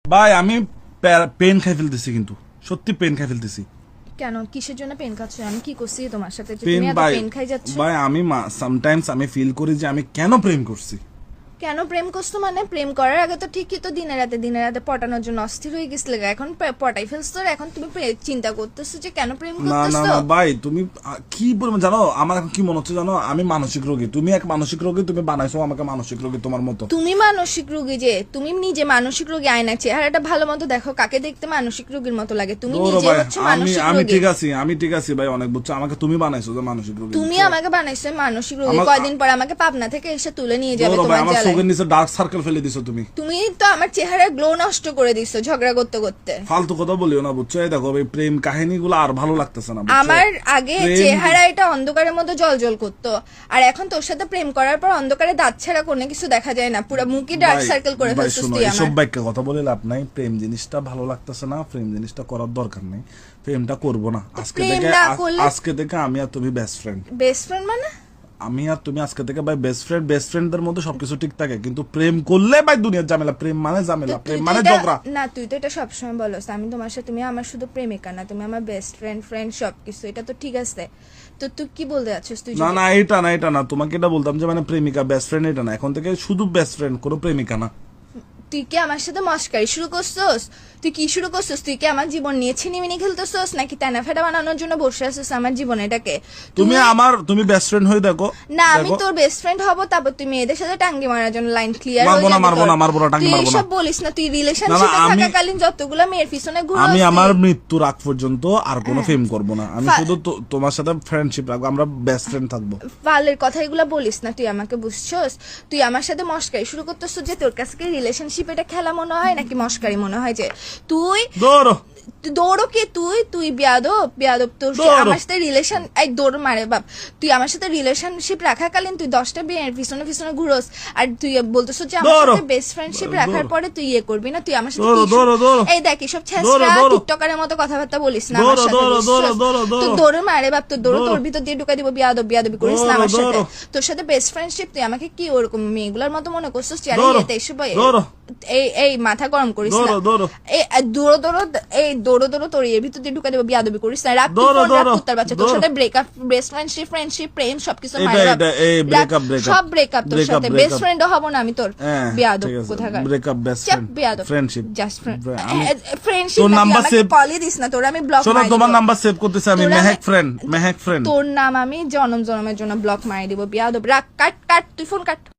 ভাই আমি পেন খাই ফেলতেছি, কিন্তু সত্যি পেন খাই ফেলতেছি। কেন, কিসের জন্য পেন খাচ্ছ? আমি কি করছি তোমার সাথে যে পেন তুমি এত ভাই, পেন খাই যাচ্ছ? ভাই আমি সামটাইমস আমি ফিল করি যে আমি কেন প্রেম করছি। কেন প্রেম করছো মানে? প্রেম করার আগে তো ঠিকই তো দিনে রাতে পটানোর জন্য অস্থির হয়ে গেছিলে, এখন পটাই ফেলছো, এখন তুমি চিন্তা করতেছো যে কেন প্রেম না না করতেছো। না ভাই, তুমি কি বলবো জানো, আমার এখন কি মনে হচ্ছে জানো, আমি মানসিক রোগী, তুমি এক মানসিক রোগী, তুমি বানাইছো আমাকে মানসিক রোগী তোমার মতো। তুমি মানসিক রোগী যে, তুমি নিজে মানসিক রোগী, আয়নার চেহারাটা ভালো মতো দেখো, কাকে দেখতে মানসিক রোগীর মতো লাগে? তুমি ওরে নিজে ভাই, হচ্ছে আমি মানসিক আমি রোগী। ঠিক আছি ভাই, অনেক বুঝছো, আমাকে তুমি বানাইছো যে মানসিক রোগী। তুমি বুঝছো? আমাকে বানাইছো মানসিক রোগী, আমার- কয়দিন পর আমাকে পাবনা থেকে এসে তুলে নিয়ে যাবে ওরে ভাই, তোমার আমার জেলায়। চোখের নিচে ডার্ক সার্কেল ফেলে দিছো তুমি। তুমি তো আমার চেহারার গ্লো নষ্ট করে দিছো ঝগড়া করতে করতে। ফালতু কথা বলিও না, বুঝছো? এই দেখো এই প্রেম কাহিনীগুলো আর ভালো লাগতেছে না, বুঝছো? আমার আগে প্রেম- চেহারা এটা অন্ধকারের মতো জল করতো, আর এখন তোর সাথে প্রেম করার পর অন্ধকারে দাঁত ছাড়া কোনো কিছু দেখা যায় না, পুরো মুখই ডার্ক ভাই- সার্কেল করে ভাই ফেলছিস শোনো, তুই এসব আমার। বাক্যে কথা বলে লাভ নাই। প্রেম জিনিসটা ভালো লাগতেছে না, প্রেম জিনিসটা করার দরকার নেই, প্রেমটা করব না প্রেম না করলে- আজকে থেকে আমি আর তুমি বেস্ট ফ্রেন্ড। বেস্ট ফ্রেন্ড মানে? আমি আর তুমি আজকে থেকে ভাই বেস্ট ফ্রেন্ডদের মধ্যে সবকিছু ঠিক থাকে, কিন্তু প্রেম করলে ভাই দুনিয়ার ঝামেলা। প্রেম মানে ঝামেলা, তুই প্রেম তো মানে এটা- ঝগড়া। না, তুই তো এটা সবসময় বলস আমি তোমার সাথে, তুমি আমার শুধু প্রেমিকা না, তুমি আমার বেস্ট ফ্রেন্ড সবকিছু, এটা তো ঠিক আছে। তো তুই কি বলতে যাচ্ছিস? তুই না না, এটা না, তোমাকে এটা বলতাম যে মানে প্রেমিকা বেস্ট ফ্রেন্ড এটা না, এখন থেকে শুধু বেস্ট ফ্রেন্ড, কোনো প্রেমিকা না। তুই কি আমার সাথে মস্কারি শুরু করছস? তুই কি শুরু করছস? তুই কি আমার জীবন নিয়ে ছিনিমিনি খেলতেছস, নাকি তেনা ফেটা বানানোর জন্য বসে আছিস আমার জীবনেটাকে? তুমি বেস্ট ফ্রেন্ড হয়ে দেখো। না, আমি দেখো। তোর বেস্ট ফ্রেন্ড হব, তারপর তুই মেয়েদের সাথে টাঙ্গি মারার জন্য লাইন ক্লিয়ার মারবো না, মারবো না, টাঙ্গি তুই মারবো না। এসব বলিস না, তুই রিলেশনশিপে আমি- থাকাকালীন যতগুলো মেয়ের পিছনে ঘুরে আমি আমার মৃত্যুর আগ পর্যন্ত আর কোনো হ্যাঁ। ফেম করব না, আমি শুধু তোমার সাথে ফ্রেন্ডশিপ রাখবো, আমরা বেস্ট ফ্রেন্ড থাকবো। পালের কথা এগুলো বলিস না, তুই আমাকে বুঝছস? তুই আমার সাথে মস্কারি শুরু করতেছ যে তোর কাছে কি রিলেশনশিপ এটা খেলা মনে হয় নাকি মস্কারি মনে হয়? যে তুই ধরো দৌড়ো কে? তুই বিয়াদব তোর দৌড়ো। আমার সাথে রিলেশন, এই দৌড় মারে বাপ। তুই আমার সাথে রিলেশনশিপ রাখাকালীন তুই 10টা বিয়ের পিছনে ঘুরোস, আর তুই বলতেছ যে আমার দৌড়ো। সাথে বেস্ট ফ্রেন্ডশিপ রাখার পরে তুই ইয়ে করবি না, তুই আমার সাথে দৌড়ো, কি দৌড়ো। এই দেখ এসব ছেঁচড়া দৌড়ো। টিকটকারের মতো কথাবার্তা বলিস না আমার সাথে, দৌড়ো, বুঝছস? দৌড়ো। তুই দৌড়ে মারে বাপ, তোর দৌড় দৌড়ো। তোর ভিতর দিয়ে ঢুকা দিব, বিয়াদবি করিস না আমার সাথে। দৌড়ো। তোর সাথে বেস্ট ফ্রেন্ডশিপ, তুই আমাকে কি ওরকম মেয়েগুলোর মতো মনে করছিস? দৌড়ো। দৌড়ো। এই মাথা গরম করিস না। দৌড়ো। এই দৌড়ো তোর এর ভিতর দিয়ে ঢুকা দেবো, বিয়াদবি করিস না। রাত দৌড়ো। কুত্তার বাচ্চা, তোর সাথে ব্রেকআপ, বেস্ট ফ্রেন্ডশিপ প্রেম সবকিছু breakup, সব ব্রেকআপ তোর সাথে। বেস্ট ফ্রেন্ডও হব না আমি তোর, বিয়াদব ঠিক আছে, কোথাকার। ব্রেকআপ, বেস্ট চাপ ফ্রেন্ড, বিয়াদব, ফ্রেন্ডশিপ, জাস্ট আমি ফ্রেন্ডশিপ। তোর নাম্বার সেভ, কলই দিস না, তোর আমি ব্লক শোনো তোমার নাম্বার সেভ করতেছি আমি, মেহেক ফ্রেন্ড। তোর নাম আমি জনমের জন্য ব্লক মারি দিব, বিয়াদব। রাখ, কাট তুই ফোন কাট।